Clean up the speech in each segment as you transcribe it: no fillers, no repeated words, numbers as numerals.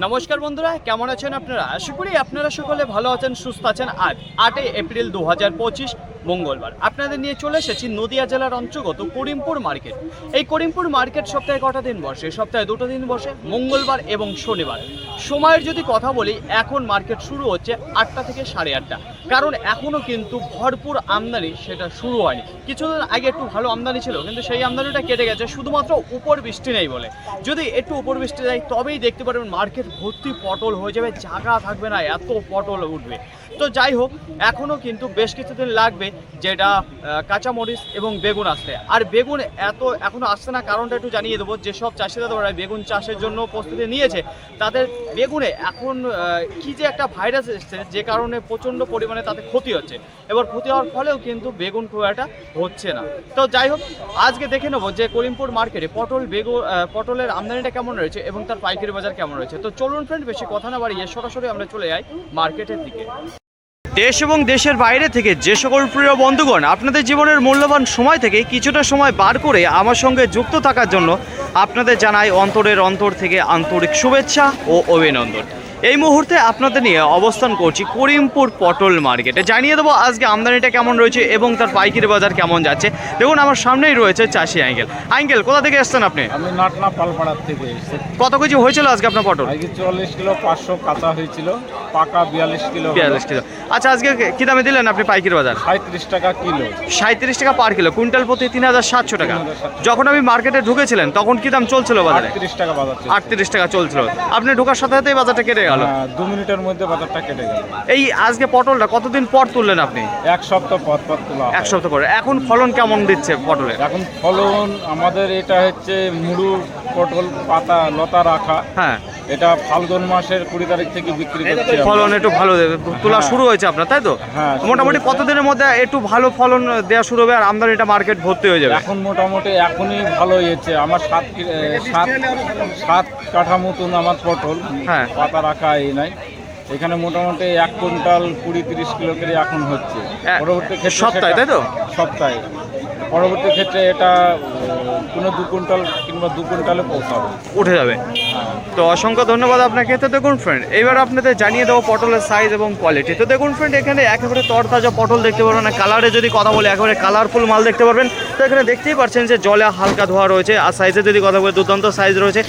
নমস্কার বন্ধুরা, কেমন আছেন আপনারা? আশা করি আপনারা সকলে ভালো আছেন, সুস্থ আছেন। আজ 8 এপ্রিল 2025 মঙ্গলবার আপনাদের নিয়ে চলে এসেছি নদিয়া জেলার অন্তর্গত করিমপুর মার্কেট। এই করিমপুর মার্কেট সপ্তাহে কটা দিন বসে? সপ্তাহে দুটো দিন বসে, মঙ্গলবার এবং শনিবার। সময়ের যদি কথা বলি, এখন মার্কেট শুরু হচ্ছে 8টা থেকে 8:30, কারণ এখনও কিন্তু ভরপুর আমদানি সেটা শুরু হয়নি। কিছুদিন আগে একটু ভালো আমদানি ছিল, কিন্তু সেই আমদানিটা কেটে গেছে শুধুমাত্র উপর বৃষ্টি নেই বলে। যদি একটু উপর বৃষ্টি দেয় তবেই দেখতে পারবেন মার্কেট ভর্তি পটল হয়ে যাবে, জায়গা থাকবে না, এত পটল উঠবে। তো যাই হোক, এখনও কিন্তু বেশ কিছুদিন লাগবে যেটা কাঁচামরিচ এবং বেগুন আসতে। আর বেগুন এখনও আসছে না, কারণটা একটু জানিয়ে দেবো। যেসব চাষিরা তোমরা বেগুন চাষের জন্য প্রস্তুতি নিয়েছে, তাদের বেগুনে এখন কি যে একটা ভাইরাস এসছে, যে কারণে প্রচণ্ড পরিমাণে তাতে ক্ষতি হচ্ছে। এবার ক্ষতি হওয়ার ফলেও কিন্তু বেগুন খুব একটা হচ্ছে না। তো যাই হোক, আজকে দেখে নেবো যে করিমপুর মার্কেটে পটলের আমদানিটা কেমন রয়েছে এবং তার পাইকারি বাজার কেমন রয়েছে। তো চলুন ফ্রেন্ড, বেশি কথা না বাড়িয়ে সরাসরি আমরা চলে যাই মার্কেটের দিকে। দেশ এবং দেশের বাইরে থেকে যে সকল প্রিয় বন্ধুগণ আপনাদের জীবনের মূল্যবান সময় থেকে কিছুটা সময় বার করে আমার সঙ্গে যুক্ত থাকার জন্য আপনাদের জানাই অন্তরের অন্তর থেকে আন্তরিক শুভেচ্ছা ও অভিনন্দন। এই মুহূর্তে আপনাদের নিয়ে অবস্থান করছি করিমপুর পটল মার্কেটে। জানিয়ে দেবো আজকে আমদানিটা কেমন রয়েছে এবং তার পাইকারি বাজার কেমন যাচ্ছে। দেখুন, আমার সামনেই রয়েছে চাষি আঙ্কেল। কোথা থেকে এসছেন আপনি? আমি নাটনা পালপাড়ার থেকে এসেছি। কত কেজি হয়েছিল আজকে আপনার পটল? আজকে 44 কিলো 500 কাঁচা হয়েছিল, পাকা 42 কিলো। 42 কিলো। আচ্ছা, আজকে কি দামে দিলেন আপনি পাইকারি বাজার? 37 টাকা কিলো। 37 টাকা পার কিলো, কুইন্টাল প্রতি 3700 টাকা। যখন আমি মার্কেটে ঢুকেছিলেন তখন কি দাম চলছিল বাজারে? 38 টাকা বাজার চলছে। 38 টাকা চলছিল। আপনি ঢোকার সাথে সাথেই বাজারটা কেটে গেল। 2 মিনিটের মধ্যে বাজারটা কেটে গেল। এই আজকে পটলটা কতদিন পর তুললেন আপনি? এক সপ্তাহ পর তোলা। এক সপ্তাহ পরে। এখন ফলন কেমন দিচ্ছে পটলের? এখন ফলন আমাদের এটা হচ্ছে মুড়ু পটল, পাতা লতা রাখা। হ্যাঁ, এটা ফাল্গুন মাসের 20 তারিখ থেকে বিক্রি করছে। ফলন একটু ভালো দেবে, তোলা শুরু হয়েছে আপনার, তাই তো? হ্যাঁ, মোটামুটি কতদিনের মধ্যে একটু ভালো ফলন দেওয়া শুরু হবে আর আমদানিটা মার্কেট ভর্তি হয়ে যাবে? এখন মোটামুটি এখনই ভালো হয়েছে। আমার 7 কাঠা মতন আমার পটল। হ্যাঁ, পাতা রাখা এই নাই। এখানে মোটামুটি 1 কুইন্টাল 20-30 কিলো করে এখন হচ্ছে। পরবর্তী ক্ষেত্রে সপ্তাহে, তাই তো? সপ্তাহে। পরবর্তী ক্ষেত্রে এটা কোনো 2 কুইন্টাল কিংবা 2 কুইন্টালে পৌঁছাবে, উঠে যাবে। তো অসংখ্য ধন্যবাদ আপনাকে। তো দেখুন ফ্রেন্ড, এবার আপনাদের জানিয়ে দেবো পটলের সাইজ এবং কোয়ালিটি। তো দেখুন ফ্রেন্ড, এখানে একেবারে তরতাজা পটল দেখতে পারবেন। না কালারে যদি কথা বলে, একেবারে কালারফুল মাল দেখতে পারবেন। তো এখানে দেখতেই পাচ্ছেন যে জলে হালকা ধোয়া রয়েছে। আর সাইজে যদি কথা বলে, দুর্দান্ত সাইজ রয়েছে।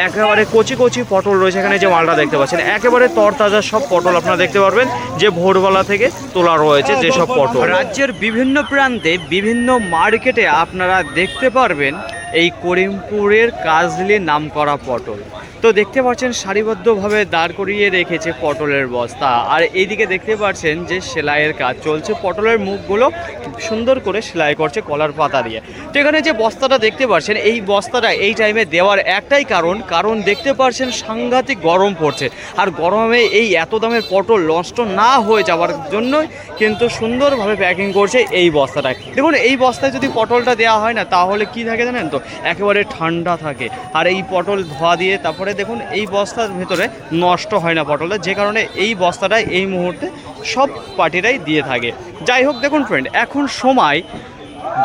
একেবারে কচি কচি পটল রয়েছে। এখানে যে মালটা দেখতে পাচ্ছেন, একেবারে তরতাজা সব পটল আপনারা দেখতে পারবেন, যে ভোরবেলা থেকে তোলা রয়েছে যেসব পটল। রাজ্যের বিভিন্ন প্রান্তে বিভিন্ন মার্কেটে আপনারা দেখতে পারবেন এই করিমপুরের কাজলি নামকরা পটল। তো দেখতে পাচ্ছেন সারিবদ্ধভাবে দাঁড় করিয়ে রেখেছে পটলের বস্তা। আর এইদিকে দেখতে পাচ্ছেন যে সেলাইয়ের কাজ চলছে। পটলের মুখগুলো সুন্দর করে সেলাই করছে কলার পাতা দিয়ে। তো এখানে যে বস্তাটা দেখতে পাচ্ছেন, এই বস্তাটা এই টাইমে দেওয়ার একটাই কারণ দেখতে পাচ্ছেন সাংঘাতিক গরম পড়ছে। আর গরমে এই এত দামের পটল নষ্ট না হয়ে যাওয়ার জন্যই কিন্তু সুন্দরভাবে প্যাকিং করছে এই বস্তাটায়। দেখুন, এই বস্তায় যদি পটলটা দেওয়া হয় না, তাহলে কি থাকে জানেন তো? একেবারে ঠান্ডা থাকে। আর এই পটল ধোয়া দিয়ে তারপরে দেখুন এই বস্তার ভেতরে নষ্ট হয় না পটলটা, যে কারণে এই বস্তাটাই এই মুহূর্তে সব পার্টিরাই দিয়ে থাকে। যাই হোক, দেখুন ফ্রেন্ড, এখন সময়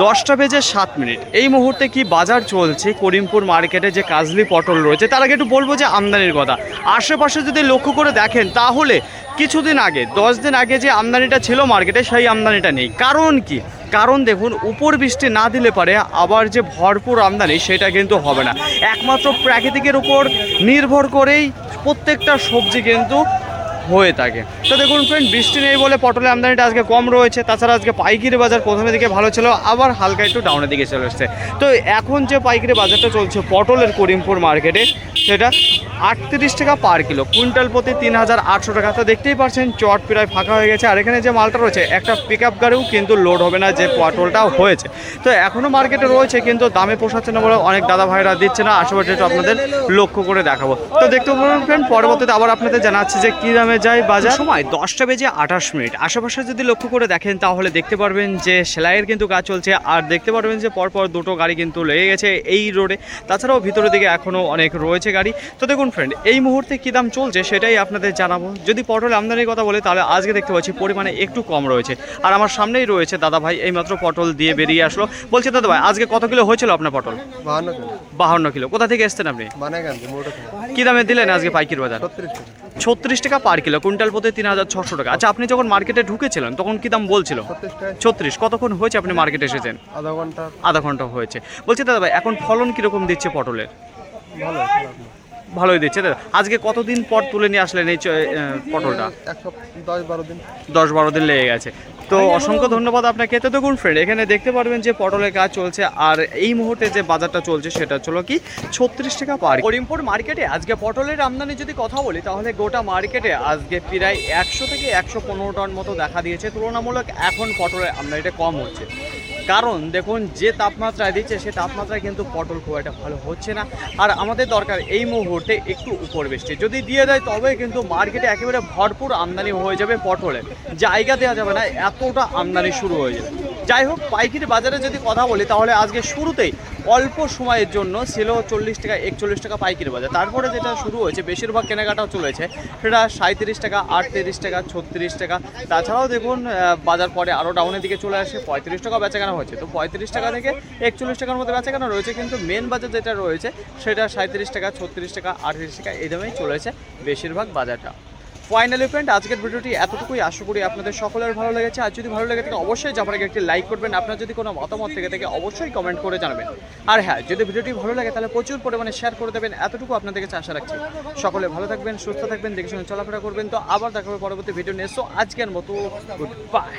10টা বেজে 7 মিনিট। এই মুহূর্তে কি বাজার চলছে করিমপুর মার্কেটে যে কাজলি পটল রয়েছে, তার আগে একটু বলবো যে আমদানির কথা। আশেপাশে যদি লক্ষ্য করে দেখেন, তাহলে কিছুদিন আগে 10 দিন আগে যে আমদানিটা ছিল মার্কেটে, সেই আমদানিটা নেই। কারণ কি? কারণ দেখুন, উপর বৃষ্টি না দিলে পারে আবার যে ভরপুর আমদানি সেটা কিন্তু হবে না। একমাত্র প্রাকৃতিকের উপর নির্ভর করেই প্রত্যেকটা সবজি কিন্তু হয়ে থাকে। তো দেখুন ফ্রেন্ড, বৃষ্টি নেই বলে পটলের আমদানিটা আজকে কম রয়েছে। তাছাড়া আজকে পাইকারি বাজার প্রথমের দিকে ভালো ছিল, আবার হালকা একটু ডাউনের দিকে চলে এসছে। তো এখন যে পাইকারি বাজারটা চলছে পটলের করিমপুর মার্কেটে, সেটা 38 টাকা পার কিলো, কুইন্টাল প্রতি 3800 টাকা। তো দেখতেই পাচ্ছেন চট প্রায় ফাঁকা হয়ে গেছে। আর এখানে যে মালটা রয়েছে, একটা পিক আপ গাড়িও কিন্তু লোড হবে না যে পটলটাও হয়েছে। তো এখনও মার্কেটে রয়েছে, কিন্তু দামে পোষাচ্ছে না বলে অনেক দাদা ভাইরা দিচ্ছে না। আশেপাশে একটু আপনাদের লক্ষ্য করে দেখাবো। তো দেখতে পাবেন ফ্রেন্ড, পরবর্তীতে আবার আপনাদের জানাচ্ছি যে কী দামে যায় বাজার। সময় 10টা বেজে 28 মিনিট। আশেপাশে যদি লক্ষ্য করে দেখেন, তাহলে দেখতে পারবেন যে সেলাইয়ের কিন্তু কাজ চলছে। আর দেখতে পারবেন যে পরপর দুটো গাড়ি কিন্তু লেগে গেছে এই রোডে। তাছাড়াও ভিতরের দিকে এখনও অনেক রয়েছে গাড়ি। তো দেখুন ফ্রেন্ড, এই মুহূর্তে কী দাম চলছে সেটাই আপনাদের জানাবো। যদি পটল আমদানির কথা বলে, তাহলে আজকে দেখতে পাচ্ছি পরিমাণে একটু কম রয়েছে। আর আমার সামনেই রয়েছে দাদা ভাই, এইমাত্র পটল দিয়ে বেরিয়ে আসলো। বলছে দাদা ভাই, আজকে কত কিলো হয়েছিল আপনার পটল? 52 কিলো। 52 কিলো। কোথা থেকে এসছেন আপনি? কি দামে দিলেন আজকে পাইকির বাজার? 36 36 টাকা। টাকা পার কিলো, কুইন্টাল প্রতি 3600 টাকা। আচ্ছা, আপনি যখন মার্কেটে ঢুকেছিলেন তখন কি দাম বলছিল? 36 টাকা। 36। কতক্ষণ হয়েছে আপনি মার্কেটে এসেছেন? আধা ঘন্টা। আধা ঘন্টা হয়েছে। বলছি দাদা ভাই, এখন ফলন কিরকম দিচ্ছে পটলের? ভালো, খারাপ না। ভালোই দিচ্ছে দাদা। আজকে কতদিন পর তুলে নিয়ে আসলেন এই পটলটা? 10-12 দিন। 10-12 দিন লেগে গেছে। তো অসংখ্য ধন্যবাদ আপনাকে। তো দেখুন ফ্রেন্ড, এখানে দেখতে পারবেন যে পটলের কাজ চলছে, আর এই মুহূর্তে যে বাজারটা চলছে সেটা হলো কি 36 টাকা পার। করিমপুর মার্কেটে আজকে পটলের আমদানি যদি কথা বলি, তাহলে গোটা মার্কেটে আজকে প্রায় 100 থেকে 115 টন মতো দেখা দিয়েছে। তুলনামূলক এখন পটলের আমদানিটা কম হচ্ছে, কারণ দেখুন যে তাপমাত্রায় দিচ্ছে সে তাপমাত্রায় কিন্তু পটল খুব একটা ভালো হচ্ছে না। আর আমাদের দরকার এই মুহূর্তে একটু উপর বৃষ্টি যদি দিয়ে দেয়, তবে কিন্তু মার্কেটে একেবারে ভরপুর আমদানি হয়ে যাবে পটলের, জায়গা দেওয়া যাবে না, এতটা আমদানি শুরু হয়ে যাবে। যাই হোক, পাইকারি বাজারে যদি কথা বলি, তাহলে আজকে শুরুতেই অল্প সময়ের জন্য ছিল 40 টাকা 41 টাকা পাইকারি বাজার। তারপরে যেটা শুরু হয়েছে, বেশিরভাগ কেনাকাটাও চলেছে, সেটা 37 টাকা 38 টাকা 36 টাকা। তাছাড়াও দেখুন বাজার পরে আরও ডাউনের দিকে চলে আসে, 35 টাকা বেচাকেনা হয়েছে। তো 35 টাকা থেকে 41 টাকার মধ্যে বেচাকেনা রয়েছে, কিন্তু মেন বাজার যেটা রয়েছে সেটা 37 টাকা 36 টাকা 38 টাকা এই দামেই চলেছে বেশিরভাগ বাজারটা। ফাইনালি ফ্রেন্ড, আজকের ভিডিওটি এতটুকুই। আশা করি আপনাদের সকলের ভালো লেগেছে। আর যদি ভালো লেগে থাকে অবশ্যই যাবার আগে একটি লাইক করবেন। আপনার যদি কোনো মতামত থেকে থাকে অবশ্যই কমেন্ট করে জানাবেন। আর হ্যাঁ, যদি ভিডিওটি ভালো লাগে তাহলে প্রচুর পরিমাণে শেয়ার করে দেবেন, এতটুকু আপনাদের কাছে আশা রাখছি। সকলে ভালো থাকবেন, সুস্থ থাকবেন, দেখে শুনে চলাফেরা করবেন। তো আবার দেখা হবে পরবর্তী ভিডিও নিয়ে। সো আজকের মতো গুড বাই।